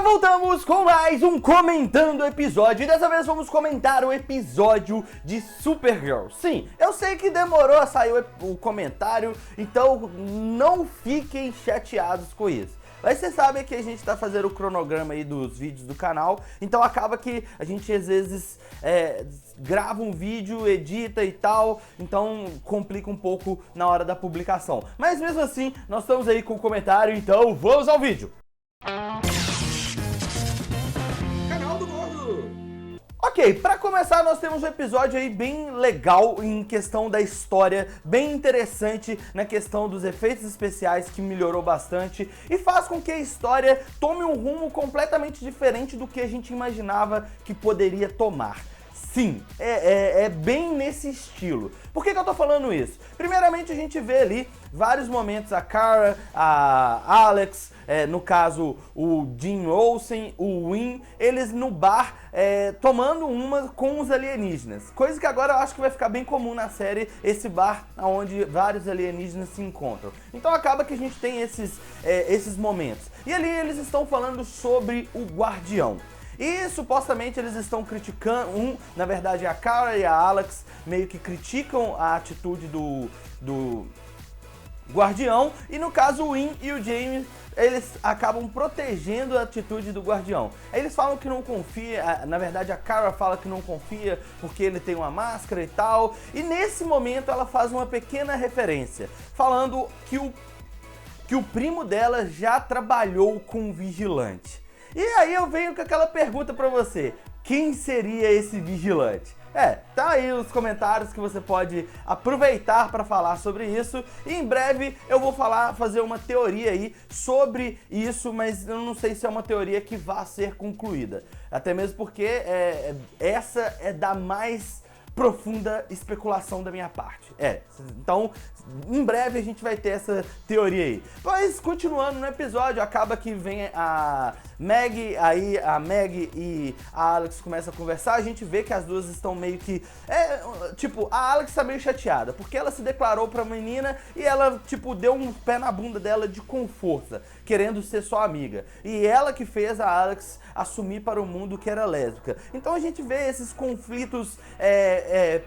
voltamos com mais um Comentando Episódio. E dessa vez vamos comentar o episódio de Supergirl. Sim, eu sei que demorou a sair o comentário, então não fiquem chateados com isso. Mas vocês sabem que a gente tá fazendo o cronograma aí dos vídeos do canal, então acaba que a gente às vezes grava um vídeo, edita e tal, então complica um pouco na hora da publicação. Mas mesmo assim, nós estamos aí com o comentário, então vamos ao vídeo! Ok, pra começar nós temos um episódio aí bem legal em questão da história, bem interessante na questão dos efeitos especiais, que melhorou bastante e faz com que a história tome um rumo completamente diferente do que a gente imaginava que poderia tomar. Sim, é bem nesse estilo. Por que eu tô falando isso? Primeiramente a gente vê ali vários momentos, a Kara, a Alex, no caso o Jim Olsen, o Winn, eles no bar tomando uma com os alienígenas. Coisa que agora eu acho que vai ficar bem comum na série, esse bar onde vários alienígenas se encontram. Então acaba que a gente tem esses momentos. E ali eles estão falando sobre o Guardião. E supostamente eles estão criticando, na verdade a Kara e a Alex meio que criticam a atitude do Guardião, e no caso o Winn e o James, eles acabam protegendo a atitude do Guardião. Eles falam que não confia, na verdade a Kara fala que não confia porque ele tem uma máscara e tal, e nesse momento ela faz uma pequena referência, falando que o primo dela já trabalhou com um vigilante. E aí eu venho com aquela pergunta pra você, quem seria esse vigilante? Tá aí os comentários que você pode aproveitar para falar sobre isso, e em breve eu vou fazer uma teoria aí sobre isso, mas eu não sei se é uma teoria que vá ser concluída, até mesmo porque essa é da mais profunda especulação da minha parte. Então, em breve a gente vai ter essa teoria aí. Mas, continuando no episódio, acaba que vem a Meg, aí a Meg e a Alex começam a conversar, a gente vê que as duas estão meio que... tipo, a Alex tá meio chateada, porque ela se declarou pra menina e ela, tipo, deu um pé na bunda dela com força, querendo ser só amiga. E ela que fez a Alex assumir para o mundo que era lésbica. Então a gente vê esses conflitos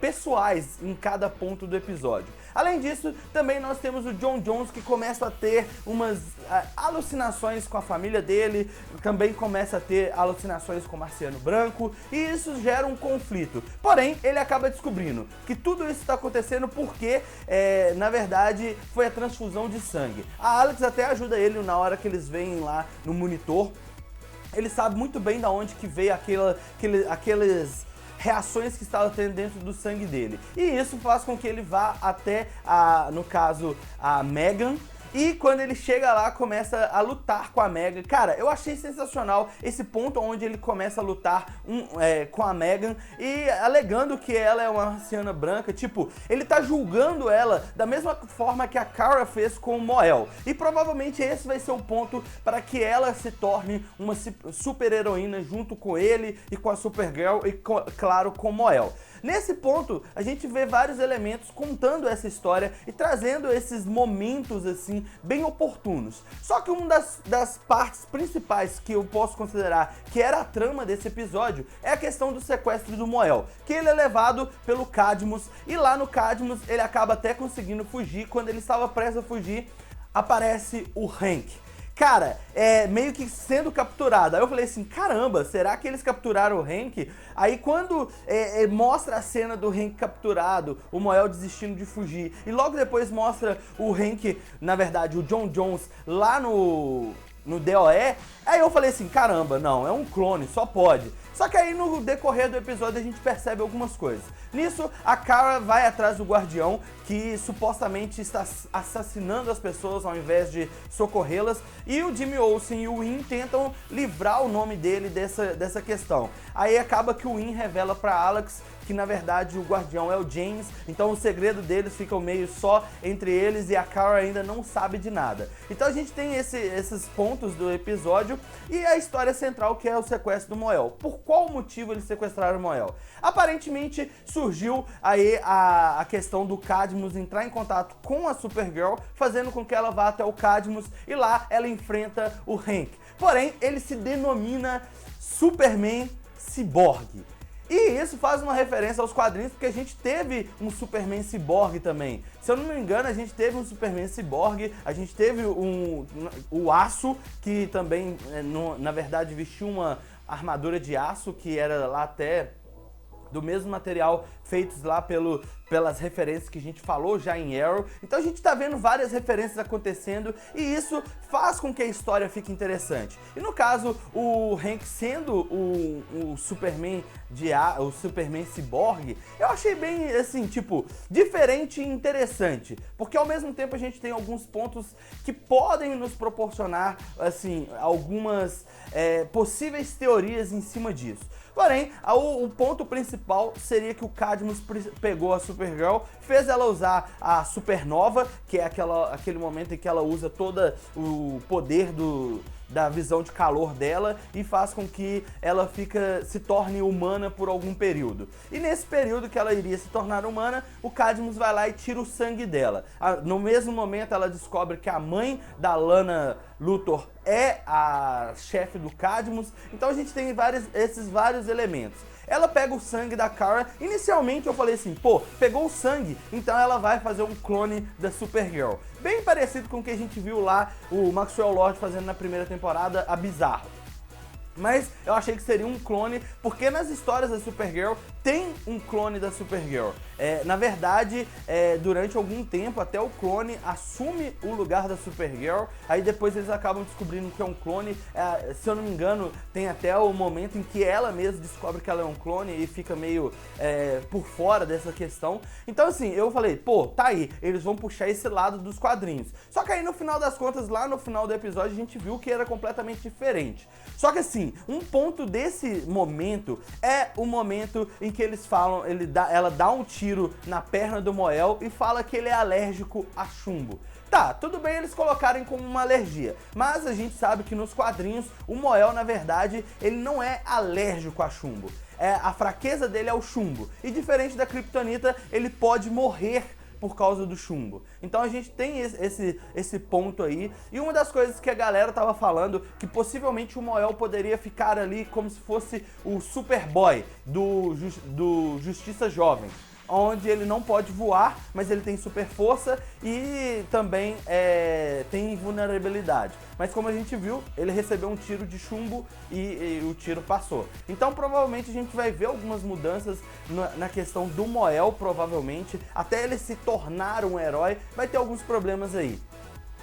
pessoais em cada ponto do episódio. Além disso, também nós temos o J'onn J'onzz, que começa a ter umas alucinações com a família dele, também começa a ter alucinações com o Marciano Branco, e isso gera um conflito. Porém, ele acaba descobrindo que tudo isso está acontecendo porque, na verdade, foi a transfusão de sangue. A Alex até ajuda ele na hora que eles veem lá no monitor. Ele sabe muito bem da onde que veio aqueles reações que estavam tendo dentro do sangue dele. E isso faz com que ele vá até, no caso, a Megan. E quando ele chega lá, começa a lutar com a Megan. Cara, eu achei sensacional esse ponto onde ele começa a lutar com a Megan e alegando que ela é uma marciana branca. Tipo, ele tá julgando ela da mesma forma que a Kara fez com o Mo-El. E provavelmente esse vai ser o ponto para que ela se torne uma super heroína junto com ele e com a Supergirl e, claro, com o Mo-El. Nesse ponto, a gente vê vários elementos contando essa história e trazendo esses momentos, assim, bem oportunos. Só que uma das partes principais que eu posso considerar que era a trama desse episódio é a questão do sequestro do Mo-El, que ele é levado pelo Cadmus, e lá no Cadmus ele acaba até conseguindo fugir. Quando ele estava prestes a fugir, aparece o Hank. Cara, meio que sendo capturado. Aí eu falei assim, caramba, será que eles capturaram o Hank? Aí quando mostra a cena do Hank capturado, o Mo-El desistindo de fugir, e logo depois mostra o Hank, na verdade, o J'onn J'onzz, lá no DOE, aí eu falei assim, caramba, não, é um clone, só pode. Só que aí no decorrer do episódio a gente percebe algumas coisas. Nisso, a Kara vai atrás do Guardião, que supostamente está assassinando as pessoas ao invés de socorrê-las, e o Jimmy Olsen e o Winn tentam livrar o nome dele dessa questão. Aí acaba que o Winn revela para Alex que na verdade o Guardião é o James, então o segredo deles fica meio só entre eles e a Kara ainda não sabe de nada. Então a gente tem esses pontos do episódio e a história central, que é o sequestro do Mo-El. Por qual motivo eles sequestraram o Mo-El? Aparentemente surgiu aí a questão do Cadmus entrar em contato com a Supergirl, fazendo com que ela vá até o Cadmus e lá ela enfrenta o Hank. Porém, ele se denomina Superman Ciborgue. E isso faz uma referência aos quadrinhos, porque a gente teve um Superman Ciborgue também. Se eu não me engano, a gente teve um Superman Ciborgue, a gente teve o Aço, que também, na verdade, vestiu uma armadura de aço, que era lá até do mesmo material feitos lá pelas referências que a gente falou já em Arrow. Então a gente tá vendo várias referências acontecendo e isso faz com que a história fique interessante. E no caso, o Hank sendo o Superman o Superman Ciborgue, eu achei bem, assim, tipo, diferente e interessante. Porque ao mesmo tempo a gente tem alguns pontos que podem nos proporcionar, assim, algumas possíveis teorias em cima disso. Porém, o ponto principal seria que o Cadmus pegou a Supergirl, fez ela usar a Supernova, que é aquele momento em que ela usa todo o poder da visão de calor dela e faz com que ela se torne humana por algum período. E nesse período que ela iria se tornar humana, o Cadmus vai lá e tira o sangue dela. No mesmo momento ela descobre que a mãe da Lana Luthor é a chefe do Cadmus, então a gente tem esses vários elementos. Ela pega o sangue da Kara. Inicialmente eu falei assim, pô, pegou o sangue, então ela vai fazer um clone da Supergirl. Bem parecido com o que a gente viu lá o Maxwell Lord fazendo na primeira temporada, a Bizarro. Mas eu achei que seria um clone, porque nas histórias da Supergirl tem um clone da Supergirl. Na verdade, durante algum tempo, até o clone assume o lugar da Supergirl, aí depois eles acabam descobrindo que é um clone. Se eu não me engano, tem até o momento em que ela mesma descobre que ela é um clone e fica meio por fora dessa questão. Então assim, eu falei, pô, tá aí, eles vão puxar esse lado dos quadrinhos. Só que aí no final das contas, lá no final do episódio, a gente viu que era completamente diferente. Só que assim, um ponto desse momento é o momento em que eles falam, ela dá um tiro na perna do Moel e fala que ele é alérgico a chumbo. Tá, tudo bem eles colocarem como uma alergia, mas a gente sabe que nos quadrinhos o Moel, na verdade, ele não é alérgico a chumbo. A fraqueza dele é o chumbo. E diferente da Kryptonita, ele pode morrer por causa do chumbo. Então a gente tem esse ponto aí. E uma das coisas que a galera tava falando, que possivelmente o Moel poderia ficar ali como se fosse o Superboy do Justiça Jovem, onde ele não pode voar, mas ele tem super força e também tem invulnerabilidade. Mas como a gente viu, ele recebeu um tiro de chumbo e o tiro passou. Então provavelmente a gente vai ver algumas mudanças na questão do Moel, provavelmente. Até ele se tornar um herói, vai ter alguns problemas aí.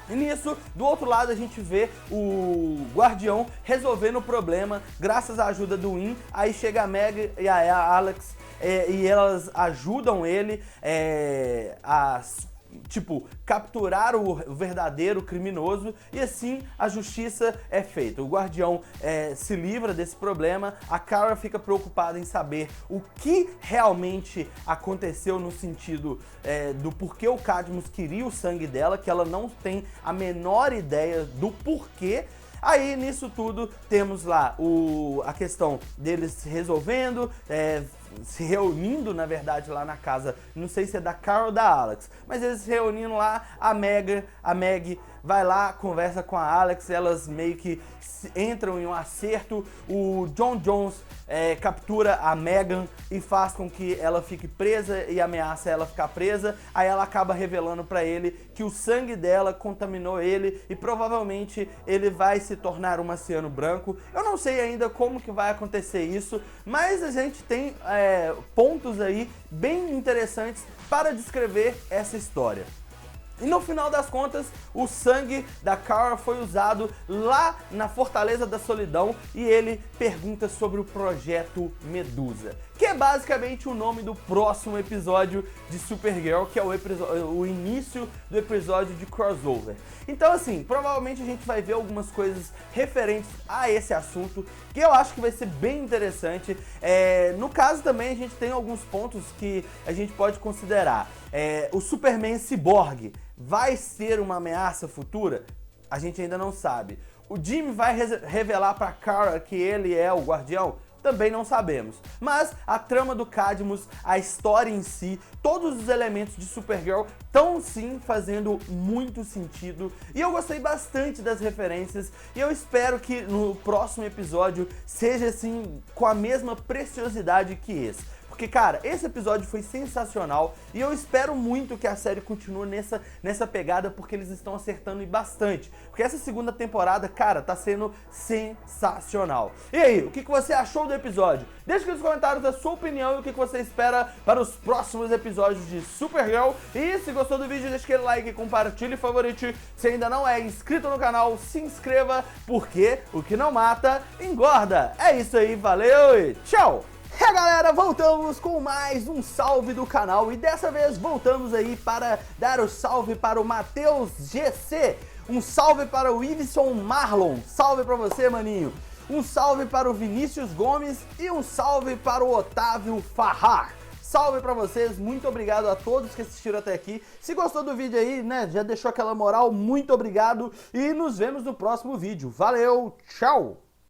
E nisso, do outro lado, a gente vê o Guardião resolvendo o problema graças à ajuda do Winn. Aí chega a Meg e a Alex e elas ajudam ele a capturar o verdadeiro criminoso, e assim a justiça é feita. O Guardião se livra desse problema, a Kara fica preocupada em saber o que realmente aconteceu no sentido do porquê o Cadmus queria o sangue dela, que ela não tem a menor ideia do porquê. Aí, nisso tudo, temos lá a questão deles se resolvendo, se reunindo, na verdade, lá na casa, não sei se é da Kara ou da Alex, mas eles se reunindo lá, a Meg vai lá, conversa com a Alex, elas meio que entram em um acerto, o John Jones captura a Megan e faz com que ela fique presa e ameaça ela ficar presa, aí ela acaba revelando pra ele que o sangue dela contaminou ele e provavelmente ele vai se tornar um marciano branco. Eu não sei ainda como que vai acontecer isso, mas a gente tem pontos aí bem interessantes para descrever essa história. E no final das contas, o sangue da Kara foi usado lá na Fortaleza da Solidão e ele pergunta sobre o Projeto Medusa, que é basicamente o nome do próximo episódio de Supergirl, que é o início do episódio de crossover. Então assim, provavelmente a gente vai ver algumas coisas referentes a esse assunto, que eu acho que vai ser bem interessante. No caso também a gente tem alguns pontos que a gente pode considerar. O Superman Ciborgue vai ser uma ameaça futura? A gente ainda não sabe. O Jimmy vai revelar pra Kara que ele é o Guardião? também não sabemos. Mas a trama do Cadmus, a história em si, todos os elementos de Supergirl estão sim fazendo muito sentido e eu gostei bastante das referências e eu espero que no próximo episódio seja assim com a mesma preciosidade que esse. Porque, cara, esse episódio foi sensacional e eu espero muito que a série continue nessa pegada porque eles estão acertando bastante. Porque essa segunda temporada, cara, tá sendo sensacional. E aí, o que você achou do episódio? Deixa aqui nos comentários a sua opinião e o que você espera para os próximos episódios de Supergirl. E se gostou do vídeo, deixa aquele like, compartilhe e favorite. Se ainda não é inscrito no canal, se inscreva, porque o que não mata, engorda. É isso aí, valeu e tchau! Galera, voltamos com mais um salve do canal e dessa vez voltamos aí para dar o salve para o Matheus GC, um salve para o Iveson Marlon, salve para você, maninho, um salve para o Vinícius Gomes e um salve para o Otávio Farrar. Salve pra vocês, muito obrigado a todos que assistiram até aqui. Se gostou do vídeo aí, né, já deixou aquela moral, muito obrigado e nos vemos no próximo vídeo. Valeu, tchau!